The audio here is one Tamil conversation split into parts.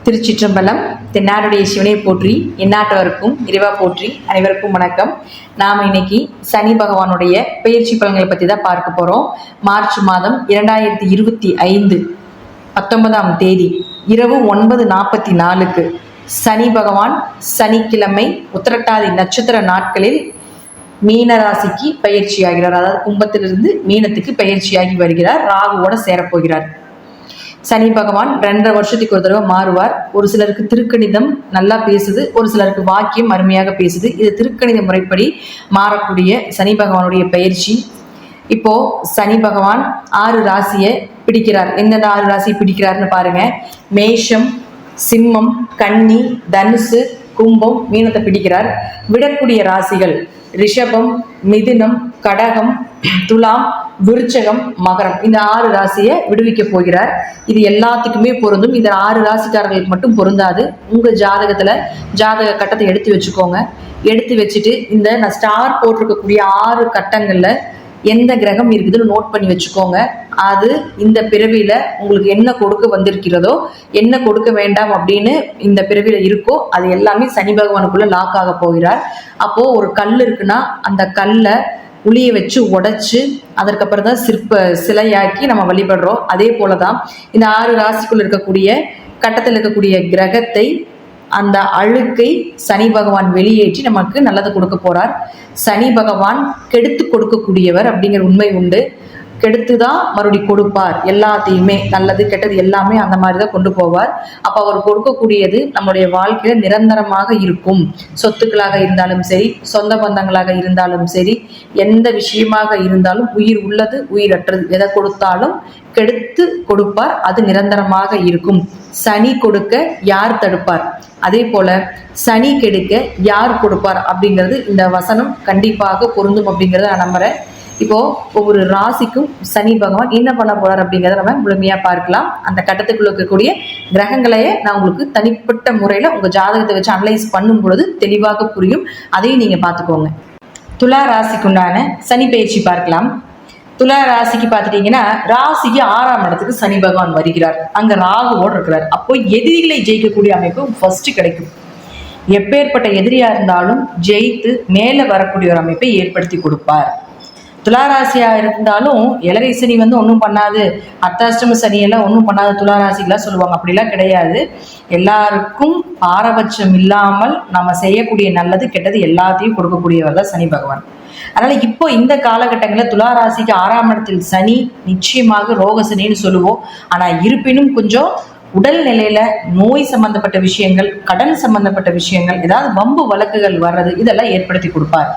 திருச்சிற்றம்பலம். தென்னாடுடைய சிவனை போற்றி, எந்நாட்டவருக்கும் இறைவா போற்றி. அனைவருக்கும் வணக்கம். நாம் இன்னைக்கு சனி பகவானுடைய பெயர்ச்சி பலன்களை பற்றி தான் பார்க்க போகிறோம். மார்ச் மாதம் 2025 19ஆம் தேதி இரவு 9:44 சனி பகவான் சனிக்கிழமை உத்திரட்டாதி நட்சத்திர நாட்களில் மீனராசிக்கு பயிற்சியாகிறார். அதாவது கும்பத்திலிருந்து மீனத்துக்கு பயிற்சியாகி வருகிறார். ராகுவோட சேரப்போகிறார். சனி பகவான் 2.5 வருஷத்துக்கு ஒரு தடவை மாறுவார். ஒரு சிலருக்கு திருக்கணிதம் நல்லா பேசுது, ஒரு சிலருக்கு வாக்கியம் அருமையாக பேசுது. இது திருக்கணித முறைப்படி மாறக்கூடிய சனி பகவானுடைய பயிற்சி. இப்போ சனி பகவான் 6 ராசியை பிடிக்கிறார். எந்தெந்த 6 ராசி பிடிக்கிறாருன்னு பாருங்க. மேஷம், சிம்மம், கன்னி, தனுசு, கும்பம், மீனத்தை பிடிக்கிறார். விடக்கூடிய ராசிகள் ரிஷபம், மிதுனம், கடகம், துலாம், விருச்சகம், மகரம். இந்த 6 ராசியை விடுவிக்க போகிறார். இது எல்லாத்துக்குமே பொருந்தும். இந்த 6 ராசிக்காரர்களுக்கு மட்டும் பொருந்தாது. உங்க ஜாதகத்துல ஜாதக கட்டத்தை எடுத்து வச்சுக்கோங்க. எடுத்து வச்சுட்டு இந்த நான் ஸ்டார் போட்டிருக்கக்கூடிய 6 கட்டங்கள்ல எந்த கிரகம் இருக்குதுன்னு நோட் பண்ணி வச்சுக்கோங்க. அது இந்த பிறவியில உங்களுக்கு என்ன கொடுக்க வந்திருக்கிறதோ, என்ன கொடுக்க வேண்டாம் அப்படின்னு இந்த பிறவியில இருக்கோ, அது எல்லாமே சனி பகவானுக்குள்ள லாக் ஆக போகிறார். அப்போ ஒரு கல் இருக்குன்னா அந்த கல்லை உளிய வச்சு உடைச்சு அதற்கப்புறம் தான் சிலையாக்கி நம்ம வழிபடுறோம். அதே போலதான் இந்த 6 ராசிக்குள்ள இருக்கக்கூடிய கட்டத்தில் இருக்கக்கூடிய கிரகத்தை, அந்த அழுக்கை சனி பகவான் வெளியேற்றி நமக்கு நல்லது கொடுக்க போறார். சனி பகவான் கெடுத்து கொடுக்கக்கூடியவர் அப்படிங்கிற உண்மை உண்டு. கெடுத்துதான் மறுபடி கொடுப்பார். எல்லாத்தையுமே நல்லது கெட்டது எல்லாமே அந்த மாதிரி தான் கொண்டு போவார். அப்ப அவர் கொடுக்கக்கூடியது நம்மளுடைய வாழ்க்கையில நிரந்தரமாக இருக்கும். சொத்துக்களாக இருந்தாலும் சரி, சொந்த பந்தங்களாக இருந்தாலும் சரி, எந்த விஷயமாக இருந்தாலும், உயிர் உள்ளது உயிரற்றது எதை கொடுத்தாலும் கெடுத்து கொடுப்பார். அது நிரந்தரமாக இருக்கும். சனி கொடுக்க யார் தடுப்பார்? அதே போல சனி கெடுக்க யார் கொடுப்பார் அப்படிங்கிறது இந்த வசனம் கண்டிப்பாக பொருந்தும் அப்படிங்கிறத நான் நம்புறேன். இப்போ ஒவ்வொரு ராசிக்கும் சனி பகவான் என்ன பண்ண போறார் அப்படிங்கிறத நம்ம முழுமையா பார்க்கலாம். அந்த கட்டத்துக்குள்ள இருக்கக்கூடிய கிரகங்களையே நான் உங்களுக்கு தனிப்பட்ட முறையில உங்க ஜாதகத்தை வச்சு அனலைஸ் பண்ணும் பொழுது தெளிவாக புரியும். அதையும் நீங்க பார்த்துக்கோங்க. துலா ராசிக்குண்டான சனி பயிற்சி பார்க்கலாம். துலா ராசிக்கு பார்த்துட்டீங்கன்னா ராசிக்கு 6ஆம் இடத்துக்கு சனி பகவான் வருகிறார். அங்க ராகுவோடு இருக்கிறார். அப்போ எதிரிகளை ஜெயிக்கக்கூடிய அமைப்பு ஃபர்ஸ்ட் கிடைக்கும். எப்பேற்பட்ட எதிரியா இருந்தாலும் ஜெயித்து மேல வரக்கூடிய ஒரு அமைப்பை ஏற்படுத்தி கொடுப்பார். துளாராசியா இருந்தாலும் இளரை சனி ஒன்றும் பண்ணாது, அர்த்தாஷ்டம சனியெல்லாம் ஒன்றும் பண்ணாது துளாராசிக்கெல்லாம் சொல்லுவாங்க. அப்படிலாம் கிடையாது. எல்லாருக்கும் பாரபட்சம் இல்லாமல் நம்ம செய்யக்கூடிய நல்லது கெட்டது எல்லாத்தையும் கொடுக்கக்கூடியவர் தான் சனி பகவான். அதனால இப்போ இந்த காலகட்டங்களில் துளாராசிக்கு 6ஆம் இடத்தில் சனி நிச்சயமாக ரோக சனின்னு சொல்லுவோம். ஆனா இருப்பினும் கொஞ்சம் உடல் நிலையில நோய் சம்பந்தப்பட்ட விஷயங்கள், கடன் சம்பந்தப்பட்ட விஷயங்கள், ஏதாவது வம்பு வழக்குகள் வர்றது இதெல்லாம் ஏற்படுத்தி கொடுப்பார்.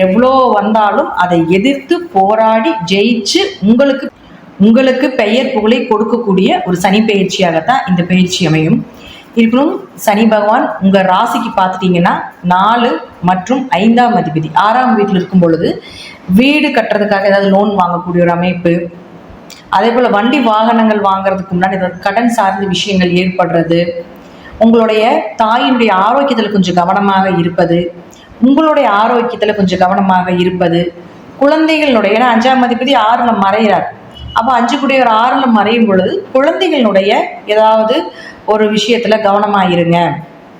எவ்வளோ வந்தாலும் அதை எதிர்த்து போராடி ஜெயிச்சு உங்களுக்கு பெயர் புகழை கொடுக்கக்கூடிய ஒரு சனி பயிற்சியாகத்தான் இந்த பயிற்சி அமையும். இருப்பினும் சனி பகவான் உங்க ராசிக்கு பார்த்துட்டீங்கன்னா 4 மற்றும் 5ஆம் அதிபதி 6ஆம் வீட்டில் இருக்கும் பொழுது வீடு கட்டுறதுக்காக ஏதாவது லோன் வாங்கக்கூடிய ஒரு அமைப்பு, அதே போல வண்டி வாகனங்கள் வாங்குறதுக்கு முன்னாடி கடன் சார்ந்த விஷயங்கள் ஏற்படுறது, உங்களுடைய தாயினுடைய ஆரோக்கியத்தில் கொஞ்சம் கவனமாக இருப்பது, உங்களுடைய ஆரோக்கியத்தில் கொஞ்சம் கவனமாக இருப்பது, குழந்தைகளுடைய, ஏன்னா 5ஆம் அதிபதி 6ல் மறைகிறார். அப்போ 5 கூடிய ஒரு 6ல் மறையும் பொழுது குழந்தைகளுடைய ஏதாவது ஒரு விஷயத்துல கவனமாக இருங்க.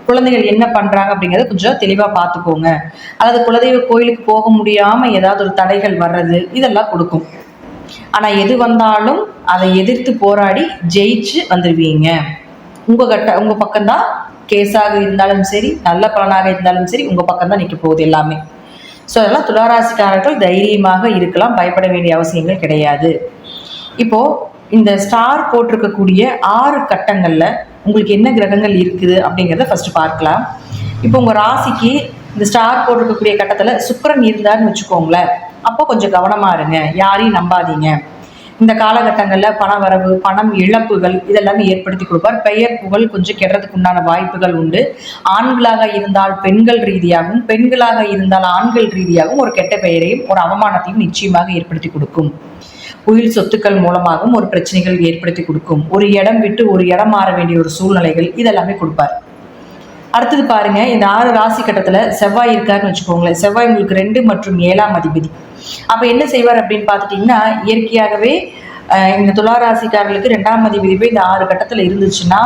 குழந்தைகள் என்ன பண்றாங்க அப்படிங்கிறத கொஞ்சம் தெளிவா பார்த்துக்கோங்க. அதாவது குலதெய்வ கோயிலுக்கு போக முடியாம ஏதாவது ஒரு தடைகள் வர்றது இதெல்லாம் கொடுக்கும். ஆனா எது வந்தாலும் அதை எதிர்த்து போராடி ஜெயிச்சு வந்துடுவீங்க. உங்க பக்கம்தான் கேஸாக இருந்தாலும் சரி, நல்ல பலனாக இருந்தாலும் சரி, உங்க பக்கம்தான் நிற்க போகுது எல்லாமே. ஸோ அதெல்லாம் துளாராசிக்காரர்கள் தைரியமாக இருக்கலாம். பயப்பட வேண்டிய அவசியங்கள் கிடையாது. இப்போ இந்த ஸ்டார் போட்டிருக்கக்கூடிய 6 கட்டங்கள்ல உங்களுக்கு என்ன கிரகங்கள் இருக்குது அப்படிங்கிறத ஃபர்ஸ்ட் பார்க்கலாம். இப்போ உங்க ராசிக்கு இந்த ஸ்டார் போட்டிருக்கக்கூடிய கட்டத்துல சுக்கிரன் இருந்தாருன்னு வச்சுக்கோங்களேன். அப்போ கொஞ்சம் கவனமா இருங்க, யாரையும் நம்பாதீங்க. இந்த காலகட்டங்களில் பண வரவு, பணம் இழப்புகள் இதெல்லாமே ஏற்படுத்தி கொடுப்பார். பெயர் புகழ் கொஞ்சம் கெடுறதுக்கு உண்டான வாய்ப்புகள் உண்டு. ஆண்களாக இருந்தால் பெண்கள் ரீதியாகவும், பெண்களாக இருந்தால் ஆண்கள் ரீதியாகவும் ஒரு கெட்ட பெயரையும் ஒரு அவமானத்தையும் நிச்சயமாக ஏற்படுத்தி கொடுக்கும். உயிர் சொத்துக்கள் மூலமாகவும் ஒரு பிரச்சனைகள் ஏற்படுத்தி கொடுக்கும். ஒரு இடம் விட்டு ஒரு இடம் மாற வேண்டிய ஒரு சூழ்நிலைகள் இதெல்லாமே கொடுப்பார். அடுத்தது பாருங்க, இந்த 6 ராசி கட்டத்துல செவ்வாய் இருக்காருன்னு வச்சுக்கோங்களேன். செவ்வாய் உங்களுக்கு 2 மற்றும் 7ஆம் அதிபதி. அப்ப என்ன செய்வார் அப்படின்னு பார்த்துட்டீங்கன்னா, இயற்கையாகவே இந்த துளாராசிக்காரர்களுக்கு 2ஆம் அதிபதி போய் இந்த 6 கட்டத்தில் இருந்துச்சுன்னா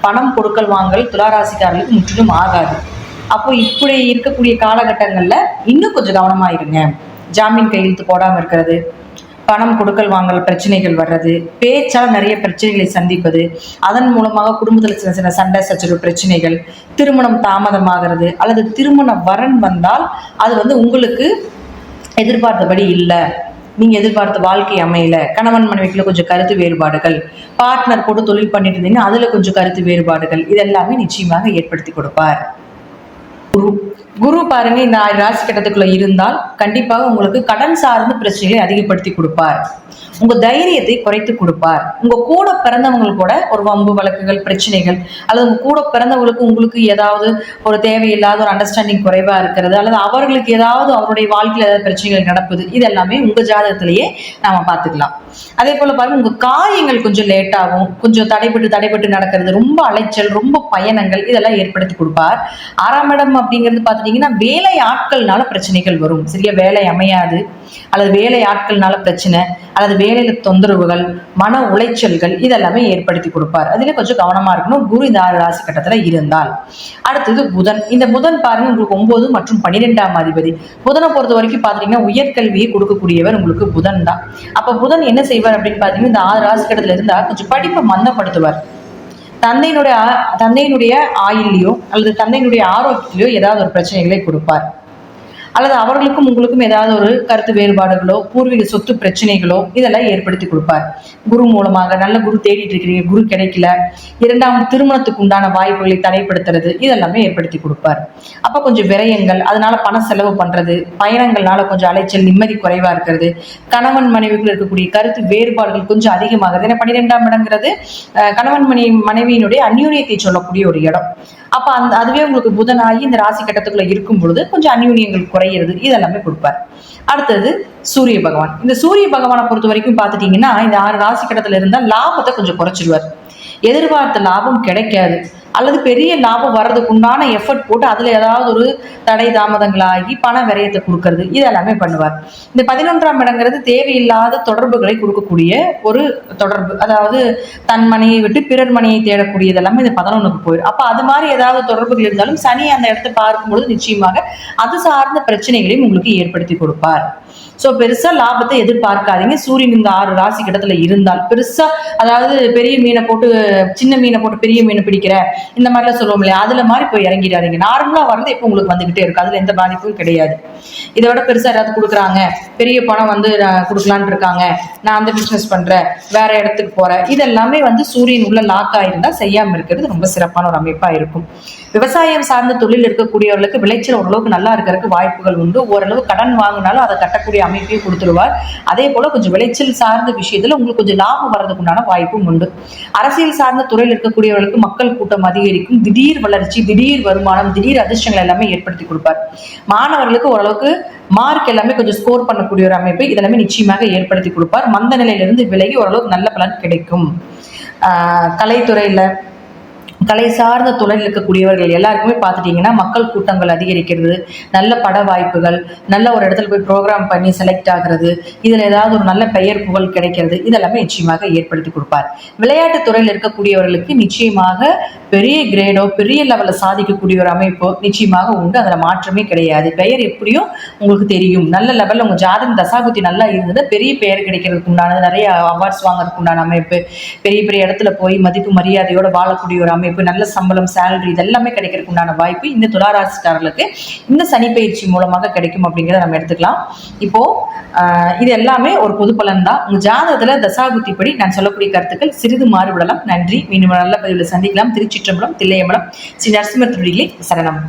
பணம் கொடுக்கல் வாங்கல் துளாராசிக்காரர்களுக்கு முற்றிலும் ஆகாது. அப்போ இப்படி இருக்கக்கூடிய காலகட்டங்களில் இன்னும் கொஞ்சம் கவனமாக இருங்க. ஜாமீன் கையெழுத்து போடாமல் இருக்கிறது, பணம் கொடுக்கல் வாங்கல் பிரச்சனைகள் வர்றது, பேச்சால் நிறைய பிரச்சனைகளை சந்திப்பது, அதன் மூலமாக குடும்பத்தில் சின்ன சின்ன சண்டை சச்சரவு பிரச்சனைகள், திருமணம் தாமதமாகிறது, அல்லது திருமண வரன் வந்தால் அது உங்களுக்கு எதிர்பார்த்தபடி இல்லை, நீங்கள் எதிர்பார்த்த வாழ்க்கை அமையல, கணவன் மனைவிக்குள்ள கொஞ்சம் கருத்து வேறுபாடுகள், பார்ட்னர் போட்டு தொழில் பண்ணிட்டு இருந்தீங்கன்னா அதில் கொஞ்சம் கருத்து வேறுபாடுகள், இதெல்லாமே நிச்சயமாக ஏற்படுத்தி கொடுப்பார். குரு பாருங்க இந்த 6 ராசி கட்டத்துக்குள்ள இருந்தால் கண்டிப்பாக உங்களுக்கு கடன் சார்ந்த பிரச்சனைகளை அதிகப்படுத்தி கொடுப்பார். உங்க தைரியத்தை குறைத்து கொடுப்பார். உங்க கூட பிறந்தவங்களுக்கு கூட ஒரு வம்பு வழக்குகள் பிரச்சனைகள், அல்லது உங்க கூட பிறந்தவங்களுக்கு உங்களுக்கு ஏதாவது ஒரு தேவையில்லாத ஒரு அண்டர்ஸ்டாண்டிங் குறைவா இருக்கிறது, அல்லது அவர்களுக்கு ஏதாவது அவருடைய வாழ்க்கையில் ஏதாவது பிரச்சனைகள் நடப்புது, இது எல்லாமே உங்க ஜாதகத்திலேயே நாம பார்த்துக்கலாம். அதே போல பாருங்க உங்க காரியங்கள் கொஞ்சம் லேட்டாகும், கொஞ்சம் தடைபட்டு நடக்கிறது, ரொம்ப அலைச்சல், ரொம்ப பயணங்கள், இதெல்லாம் ஏற்படுத்தி கொடுப்பார். 6ஆம் இடம் அப்படிங்கிறது பார்த்துட்டீங்கன்னா வேலை ஆட்கள்னால பிரச்சனைகள் வரும். சரியா வேலை அமையாது, அல்லது வேலை ஆட்கள்னால பிரச்சனை, அல்லது வேலையில தொந்தரவுகள், மன உளைச்சல்கள், இதெல்லாமே ஏற்படுத்தி கொடுப்பார். அதுல கொஞ்சம் கவனமா இருக்கணும் குரு இந்த 6 ராசி கட்டத்துல இருந்தால். அடுத்தது புதன். இந்த புதன் பாருங்க உங்களுக்கு 9 மற்றும் 12ஆம் அதிபதி. புதனை பொறுத்த வரைக்கும் பாத்தீங்கன்னா உயர்கல்வியை கொடுக்கக்கூடியவர் உங்களுக்கு புதன் தான். அப்ப புதன் என்ன செய்வார் அப்படின்னு பாத்தீங்கன்னா இந்த 6 ராசி கட்டத்துல இருந்தா கொஞ்சம் படிப்பை மந்தப்படுத்துவார். தந்தையினுடைய ஆயுள்லையோ அல்லது தந்தையினுடைய ஆரோக்கியத்திலையோ ஏதாவது ஒரு பிரச்சனைகளை கொடுப்பார், அல்லது அவர்களுக்கும் உங்களுக்கும் ஏதாவது ஒரு கருத்து வேறுபாடுகளோ பூர்வீக சொத்து பிரச்சனைகளோ இதெல்லாம் ஏற்படுத்தி கொடுப்பார். குரு மூலமாக நல்ல குரு தேடிட்டு இருக்கிறீங்க, குரு கிடைக்கல, 2ஆம் திருமணத்துக்கு உண்டான வாய்ப்புகளை தடைப்படுத்துறது, இதெல்லாமே ஏற்படுத்தி கொடுப்பார். அப்ப கொஞ்சம் விரயங்கள், அதனால பண செலவு பண்றது, பயணங்கள்னால கொஞ்சம் அலைச்சல், நிம்மதி குறைவா இருக்கிறது, கணவன் மனைவிக்குள் இருக்கக்கூடிய கருத்து வேறுபாடுகள் கொஞ்சம் அதிகமாகிறது. ஏன்னா 12ஆம் இடங்கிறது கணவன் மனைவியினுடைய அந்யோன்யத்தை சொல்லக்கூடிய ஒரு இடம். அப்ப அதுவே உங்களுக்கு புதனாகி இந்த ராசி கட்டத்துக்குள்ள இருக்கும் பொழுது கொஞ்சம் அந்யோன்யங்கள் குறையிறது, இதெல்லாமே கொடுப்பார். அடுத்தது சூரிய பகவான். இந்த சூரிய பகவானை பொறுத்த வரைக்கும் பாத்துட்டீங்கன்னா இந்த 6 ராசி கட்டத்துல இருந்தா லாபத்தை கொஞ்சம் குறைச்சிடுவார். எதிர்பார்த்த லாபம் கிடைக்காது, அல்லது பெரிய லாபம் வர்றதுக்கு உண்டான எஃபர்ட் போட்டு அதுல ஏதாவது ஒரு தடை தாமதங்களாகி பண விரயத்தை கொடுக்கறது, இதெல்லாமே பண்ணுவார். இந்த 11ஆம் இடங்கிறது தேவையில்லாத தொடர்புகளை கொடுக்கக்கூடிய ஒரு தொடர்பு, அதாவது தன் மனையை விட்டு பிறர் மனையை தேடக்கூடியது எல்லாமே இந்த 11க்கு போயிடும். அப்ப அது மாதிரி ஏதாவது தொடர்புகள் இருந்தாலும் சனி அந்த இடத்தை பார்க்கும்பொழுது நிச்சயமாக அது சார்ந்த பிரச்சனைகளையும் உங்களுக்கு ஏற்படுத்தி கொடுப்பார். ஸோ பெருசா லாபத்தை எதிர்பார்க்காதீங்க. சூரியன் இந்த 6 ராசி கிட்டத்துல இருந்தால் பெருசா, அதாவது பெரிய மீனை போட்டு சின்ன மீனை போட்டு பெரிய மீனை பிடிக்கிற இந்த மாதிரிலாம் சொல்லுவோம் இல்லையா, அதுல மாதிரி போய் இறங்கிடாதீங்க. நார்மலா வர்றது இப்போ உங்களுக்கு வந்துகிட்டே இருக்கு, அதுல எந்த பாதிப்பும் கிடையாது. இதை விட பெருசா ஏதாவது கொடுக்குறாங்க, பெரிய பணம் கொடுக்கலான் இருக்காங்க, நான் அந்த பிசினஸ் பண்றேன், வேற இடத்துக்கு போறேன், இதெல்லாமே சூரியன் உள்ள லாக் ஆயிருந்தா செய்யாம இருக்கிறது ரொம்ப சிறப்பான ஒரு அமைப்பா இருக்கும். விவசாயம் சார்ந்த தொழில் இருக்கக்கூடியவர்களுக்கு விளைச்சல் ஓரளவுக்கு நல்லா இருக்கிறதுக்கு வாய்ப்புகள் உண்டு. ஓரளவு கடன் வாங்கினாலும் அதை கட்டக்கூடிய அமைப்பையும் கொடுத்துருவார். அதே போல கொஞ்சம் விளைச்சல் சார்ந்த விஷயத்துல உங்களுக்கு கொஞ்சம் லாபம் வர்றதுக்கு உண்டான வாய்ப்பும் உண்டு. அரசியல் சார்ந்த துறையில் இருக்கக்கூடியவர்களுக்கு மக்கள் கூட்டம் அதிகரிக்கும், திடீர் வளர்ச்சி, திடீர் வருமானம், திடீர் அதிர்ஷ்டங்கள் எல்லாமே ஏற்படுத்தி கொடுப்பார். மாணவர்களுக்கு ஓரளவுக்கு மார்க் எல்லாமே கொஞ்சம் ஸ்கோர் பண்ணக்கூடிய ஒரு அமைப்பு இதெல்லாமே நிச்சயமாக ஏற்படுத்தி கொடுப்பார். மந்த நிலையிலிருந்து விலகி ஓரளவுக்கு நல்ல பலன் கிடைக்கும். கலைத்துறையில கலை சார்ந்த துறையில் இருக்கக்கூடியவர்கள் எல்லாருக்குமே பார்த்துட்டீங்கன்னா மக்கள் கூட்டங்கள் அதிகரிக்கிறது, நல்ல பட வாய்ப்புகள், நல்ல ஒரு இடத்துல போய் ப்ரோக்ராம் பண்ணி செலக்ட் ஆகிறது, இதில் ஏதாவது ஒரு நல்ல பெயர் புகழ் கிடைக்கிறது, இதெல்லாமே நிச்சயமாக ஏற்படுத்தி கொடுப்பார். விளையாட்டு துறையில் இருக்கக்கூடியவர்களுக்கு நிச்சயமாக பெரிய கிரேடோ பெரிய லெவலில் சாதிக்கக்கூடிய ஒரு அமைப்போ நிச்சயமாக உண்டு, அதில் மாற்றமே கிடையாது. பெயர் எப்படியும் உங்களுக்கு தெரியும், நல்ல லெவலில் உங்கள் ஜாதகம் தசாபுத்தி நல்லா இருந்தது, பெரிய பெயர் கிடைக்கிறதுக்கு உண்டானது, நிறைய அவார்ட்ஸ் வாங்குறதுக்கு உண்டான அமைப்பு, பெரிய பெரிய இடத்துல போய் மதிப்பு மரியாதையோட வாழக்கூடிய ஒரு அமைப்பு, நல்ல சம்பளம், சேலரி, இதெல்லாமே கிடைக்கிறதுக்கு உண்டான வாய்ப்பு இந்த துளாராசிக்காரர்களுக்கு இந்த சனி பயிற்சி மூலமாக கிடைக்கும் அப்படிங்கிறத நம்ம எடுத்துக்கலாம். இப்போ இது எல்லாமே ஒரு பொது பலன் தான். உங்க ஜாதகத்துல தசாபுத்தி படி நான் சொல்லக்கூடிய கருத்துக்கள் சிறிது மாறுபடலாம். நன்றி. மீண்டும் நல்ல பதிவில் சந்திக்கலாம். திருச்சிற்றம்பலம், தில்லையம்பலம், ஸ்ரீ நரசிம்மர் திருடிகளே சரணம்.